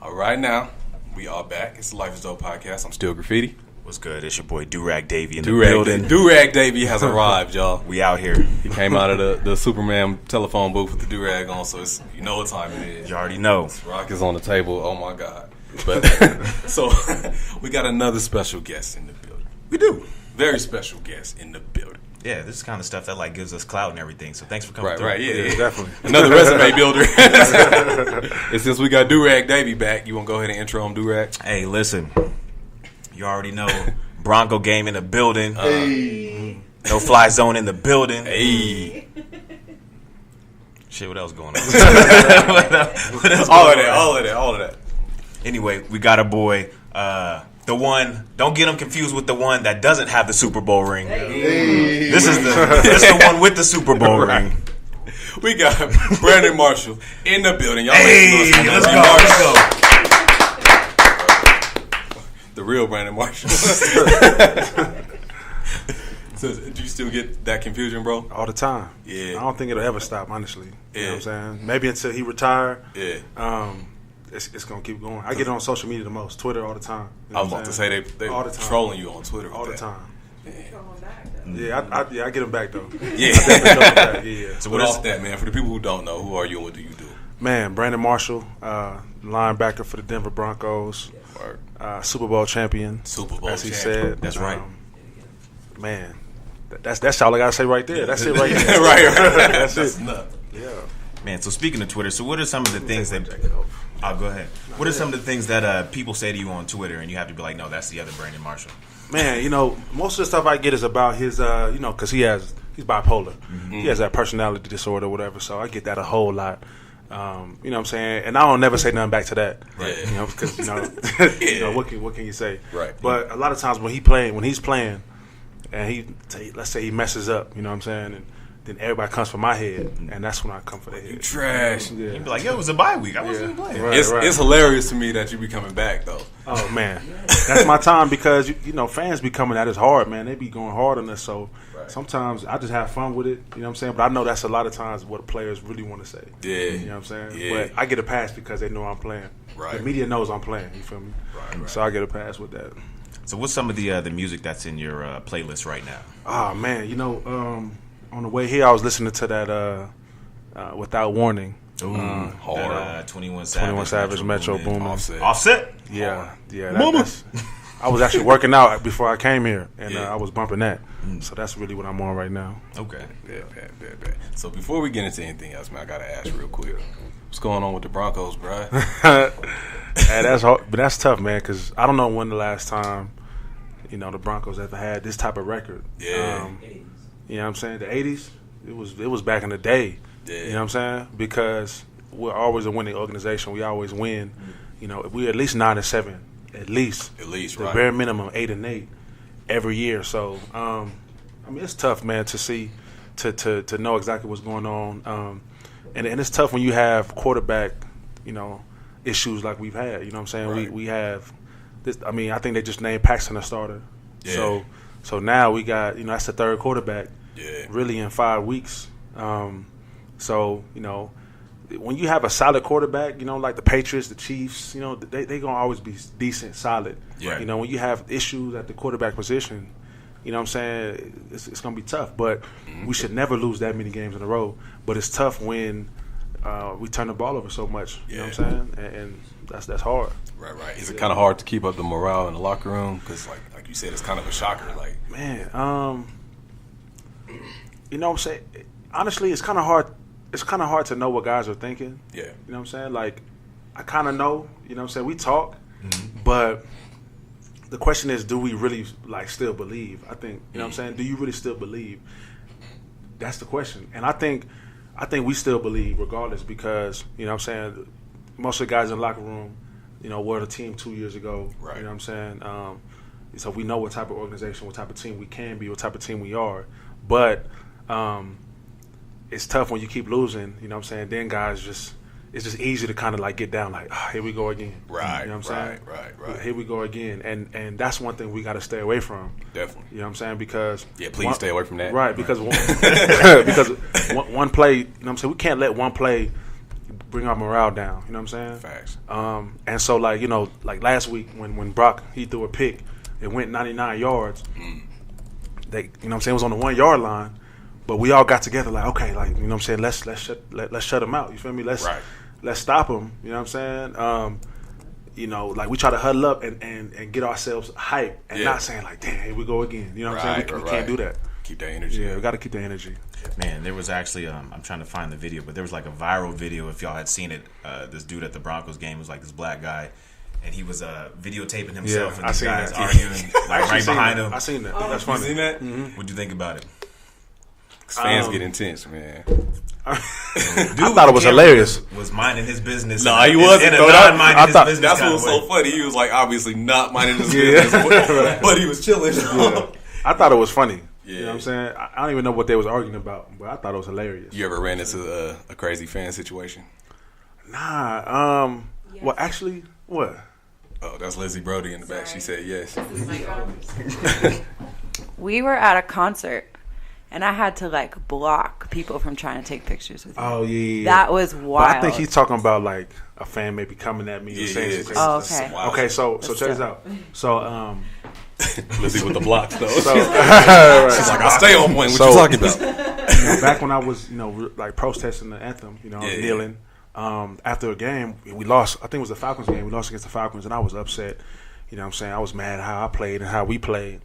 All right, now we are back. It's the Life is Dope podcast. I'm still Graffiti. What's good? It's your boy Durag Davey in the building. Durag Davey has arrived, y'all. We out here. He came out of the Superman telephone booth with the durag on, so it's, you know what time it is. You already know. This rock is on the table. Oh my God! But so we got another special guest in the building. We do. Very special guest in the building. Yeah, this is kind of stuff that like gives us clout and everything. So thanks for coming through. Right, yeah, definitely. Another resume builder. And since we got Durag Davey back, you want to go ahead and intro him, Durag? Hey, listen. You already know Bronco game in the building. No fly zone in the building. Hey. Shit, what else going on? All of that. Anyway, we got a boy. The one, don't get him confused with the one that doesn't have the Super Bowl ring. Hey. This is the one with the Super Bowl ring. We got Brandon Marshall in the building. Y'all Hey, let's go. The real Brandon Marshall. So, do you still get that confusion, bro? All the time. Yeah. I don't think it'll ever stop, honestly. You know what I'm saying? Maybe until he retire. Yeah. It's going to keep going. I get on social media the most. Twitter all the time. You know I was about to say they all the time. trolling you on Twitter. All the time. Yeah. I get him back, though. Yeah. I definitely throw him back. Yeah. So what off that, man? For the people who don't know, who are you and what do you do? Man, Brandon Marshall, linebacker for the Denver Broncos. Super Bowl champion. Super Bowl as he champion. said. That's right. Man, that's all I gotta say right there. That's it right there. right. That's it. Nuts. Yeah. Man, so speaking of Twitter, so what are some of the things that... I'll go ahead. What are some of the things that people say to you on Twitter and you have to be like, no, that's the other Brandon Marshall? Man, most of the stuff I get is about his, because he's bipolar. Mm-hmm. He has that personality disorder or whatever, so I get that a whole lot. You know what I'm saying? And I don't never say nothing back to that. Right. Because, what can you say? Right. But a lot of times when he's playing, and let's say he messes up, you know what I'm saying? And then everybody comes for my head, and that's when I come for their head. You trash. Yeah. You'd be like, yo, it was a bye week. I wasn't even playing. Right, It's hilarious to me that you be coming back, though. Oh, man. That's my time because, fans be coming at us hard, man. They be going hard on us. So sometimes I just have fun with it, you know what I'm saying? But I know that's a lot of times what players really want to say. Yeah. You know what I'm saying? Yeah. But I get a pass because they know I'm playing. Right. The media knows I'm playing, you feel me? Right. So I get a pass with that. So what's some of the music that's in your playlist right now? Oh, man. On the way here, I was listening to that Without Warning. Hard. That, 21 Savage, Metro Boomin. Offset? Yeah. I was actually working out before I came here, and I was bumping that. So that's really what I'm on right now. Okay. Bad. So before we get into anything else, man, I gotta ask real quick, what's going on with the Broncos, bro? Hey, that's hard, but that's tough, man. Because I don't know when the last time the Broncos ever had this type of record. Yeah. You know what I'm saying? The 80s, it was back in the day. Yeah. You know what I'm saying? Because we're always a winning organization. We always win. We're at least 9-7. At least, right. The bare minimum 8-8 every year. So, it's tough, man, to see, to know exactly what's going on. And it's tough when you have quarterback, issues like we've had. You know what I'm saying? Right. We have this. I think they just named Paxton a starter. Yeah. So now we got that's the third quarterback. Yeah. Really in 5 weeks. When you have a solid quarterback, like the Patriots, the Chiefs, they gonna always be decent, solid. Yeah. When you have issues at the quarterback position, you know what I'm saying, it's gonna be tough. But we should never lose that many games in a row. But it's tough when we turn the ball over so much. You know what I'm saying, and that's hard. Right. Is it kind of hard to keep up the morale in the locker room? Because like you said, it's kind of a shocker. Like, man, you know what I'm saying? Honestly, it's kind of hard. It's kind of hard to know what guys are thinking. Yeah. You know what I'm saying? Like, I kind of know. You know what I'm saying? We talk, but the question is, do we really still believe? I think you know what I'm saying. Do you really still believe? That's the question. And I think we still believe regardless because you know what I'm saying. Most of the guys in the locker room, were the team 2 years ago. Right. You know what I'm saying. So we know what type of organization, what type of team we can be, what type of team we are. But it's tough when you keep losing, you know what I'm saying? Then guys it's just easy to kind of get down here we go again. Right. You know what I'm saying? Right. Here we go again. And that's one thing we got to stay away from. Definitely. You know what I'm saying? Because please stay away from that. Right, because one play, you know what I'm saying? We can't let one play bring our morale down. You know what I'm saying? Facts. And so like like last week when Brock he threw a pick, it went 99 yards. They you know what I'm saying it was on the 1 yard line, but we all got together like okay like you know what I'm saying let's shut him out. You feel me? Let's stop him. You know what I'm saying? Like we try to huddle up and get ourselves hype and not saying like damn here we go again. You know what I'm saying? We can't do that. Keep that energy. Yeah, we got to keep the energy. Man, there was actually I'm trying to find the video, but there was like a viral video. If y'all had seen it, this dude at the Broncos game was like this black guy, and he was videotaping himself and these guys arguing like right behind him. I seen that. That's funny. You seen that? Mm-hmm. What'd you think about it? Fans get intense, man. I thought it was hilarious. Was minding his business. No, he wasn't. His business. That's what was so funny. He was like obviously not minding his business, but he was chilling. I thought it was funny. Yeah. You know what I'm saying? I don't even know what they was arguing about, but I thought it was hilarious. You ever ran into a crazy fan situation? Nah. Well, actually, what? Oh, that's Lizzie Brody in the back. She said yes. We were at a concert, and I had to like block people from trying to take pictures with me. Oh yeah. That was wild. But I think he's talking about like a fan maybe coming at me. Saying some crazy okay. stuff. Okay, so check this out. So Lizzie with the blocks though. So, she's like, I'll stay on point. What you talking about? Back when I was, like protesting the anthem, I was kneeling. After a game, we lost. I think it was the Falcons game. We lost against the Falcons, and I was upset. You know what I'm saying? I was mad at how I played and how we played.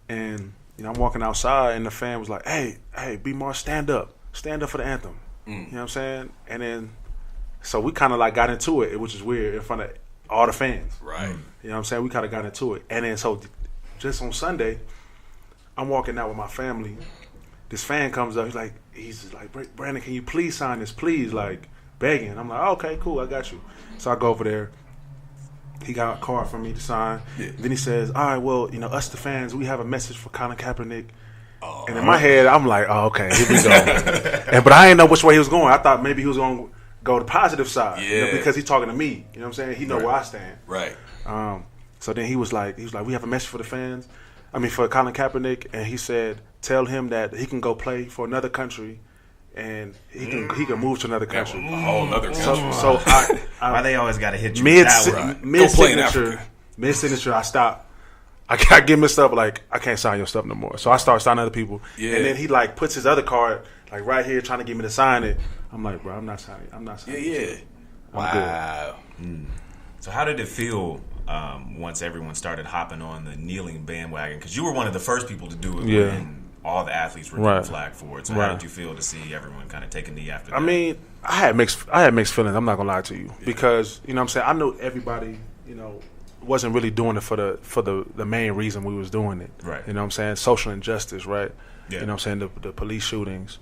And I'm walking outside, and the fan was like, "Hey, B Mar, stand up for the anthem." You know what I'm saying? And then, so we kind of like got into it, which is weird in front of all the fans. Right. You know what I'm saying? We kind of got into it, and then so. Just on Sunday, I'm walking out with my family. This fan comes up. He's just like, Brandon, can you please sign this, please? Like begging. I'm like, oh, okay, cool, I got you. So I go over there. He got a card for me to sign. Yeah. Then he says, all right, well, us the fans, we have a message for Colin Kaepernick. Oh, and in my head, I'm like, oh, okay, here we go. But I didn't know which way he was going. I thought maybe he was going to go the positive side, because he's talking to me. You know what I'm saying? He know where I stand. Right. So then he was like, we have a message for the fans. For Colin Kaepernick, and he said, tell him that he can go play for another country, and he can move to another country. A whole other country. So why they always got to hit you mid signature? Mid signature, I stop. I get messed up. Like I can't sign your stuff no more. So I start signing other people, and then he like puts his other card like right here, trying to get me to sign it. I'm like, bro, I'm not signing. Yeah. Wow. So how did it feel? Once everyone started hopping on the kneeling bandwagon, because you were one of the first people to do it when all the athletes were getting flagged for it. So how did you feel to see everyone kind of take a knee after that? I had mixed feelings. I'm not gonna lie to you, because what I'm saying, I know everybody wasn't really doing it for the main reason we was doing it. Right. You know what I'm saying? Social injustice, right? Yeah. You know what I'm saying? The police shootings.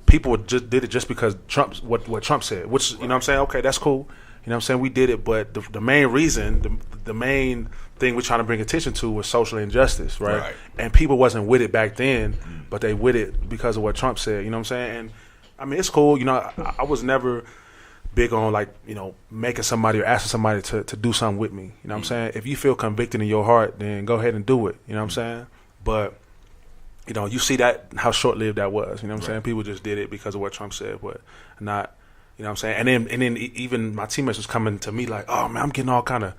People just did it just because what Trump said, which you know what I'm saying? Okay, that's cool. You know what I'm saying? We did it, but the main reason, the main thing we're trying to bring attention to was social injustice, right? And people wasn't with it back then, but they with it because of what Trump said, you know what I'm saying? And, it's cool. I was never big on, like, making somebody or asking somebody to do something with me. You know what I'm saying? If you feel convicted in your heart, then go ahead and do it. You know what I'm saying? But, you see that, how short-lived that was. You know what I'm saying? People just did it because of what Trump said, but not... You know what I'm saying? And then even my teammates was coming to me like, oh, man, I'm getting all kind of,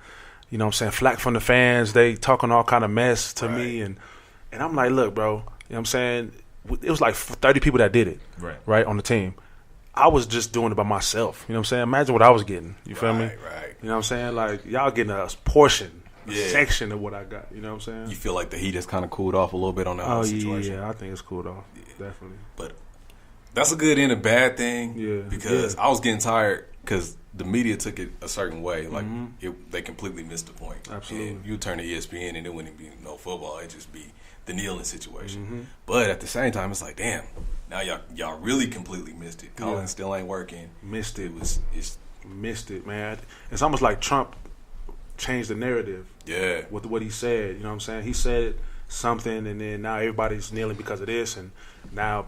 flack from the fans. They talking all kind of mess to me. And I'm like, look, bro, you know what I'm saying? It was like 30 people that did it, right, on the team. I was just doing it by myself. You know what I'm saying? Imagine what I was getting. You feel me? Right. You know what I'm saying? Like, y'all getting a portion, a section of what I got. You know what I'm saying? You feel like the heat has kind of cooled off a little bit on that whole situation? Yeah, I think it's cooled off, definitely. But that's a good and a bad thing, because I was getting tired because the media took it a certain way. Like, they completely missed the point. Absolutely. And you turn to ESPN and it wouldn't be no football. It'd just be the kneeling situation. But at the same time, it's like, damn, now y'all really completely missed it. Colin still ain't working. Missed it. Missed it, man. It's almost like Trump changed the narrative. Yeah. With what he said. You know what I'm saying? He said something, and then now everybody's kneeling because of this, and now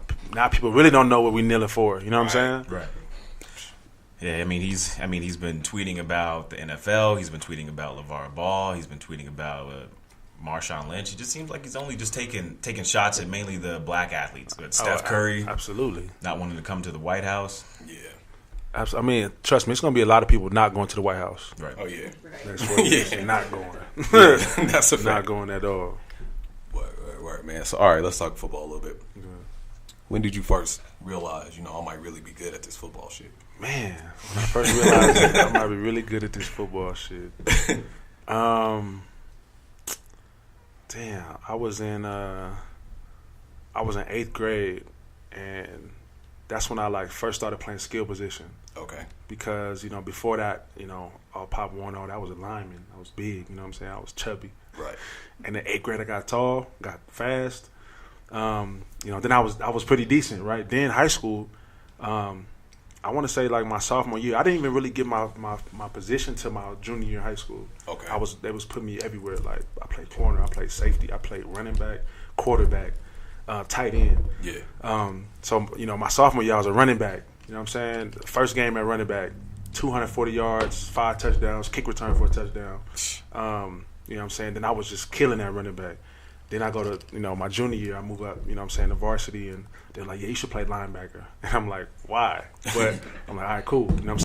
people really don't know what we're kneeling for. You know what I'm saying? Right. Yeah, he's been tweeting about the NFL. He's been tweeting about LeVar Ball. He's been tweeting about Marshawn Lynch. It just seems like he's only just taking shots at mainly the black athletes. But Steph Curry, absolutely, not wanting to come to the White House. Yeah. I mean, trust me, it's going to be a lot of people not going to the White House. Right. Oh yeah. Next 4 years, not going. That's a fact. Not going at all. Right, man. So, all right, let's talk football a little bit. When did you first realize, I might really be good at this football shit? Man, when I first realized I might be really good at this football shit. Damn, I was in 8th grade, and that's when I first started playing skill position. Okay. Because before that, all Pop Warner, that was a lineman. I was big. You know what I'm saying? I was chubby. Right. And in 8th grade, I got tall, got fast. Then I was pretty decent, right? Then high school, I want to say my sophomore year, I didn't even really get my position till my junior year in high school. Okay. They was putting me everywhere. I played corner, I played safety, I played running back, quarterback, tight end. Yeah. So my sophomore year I was a running back. You know what I'm saying? The first game at running back, 240 yards, 5 touchdowns, kick return for a touchdown. You know what I'm saying? Then I was just killing that running back. Then I go to, my junior year, I move up, to varsity, and they're like, yeah, you should play linebacker. And I'm like, why? But I'm like, all right, cool. You know what I'm saying?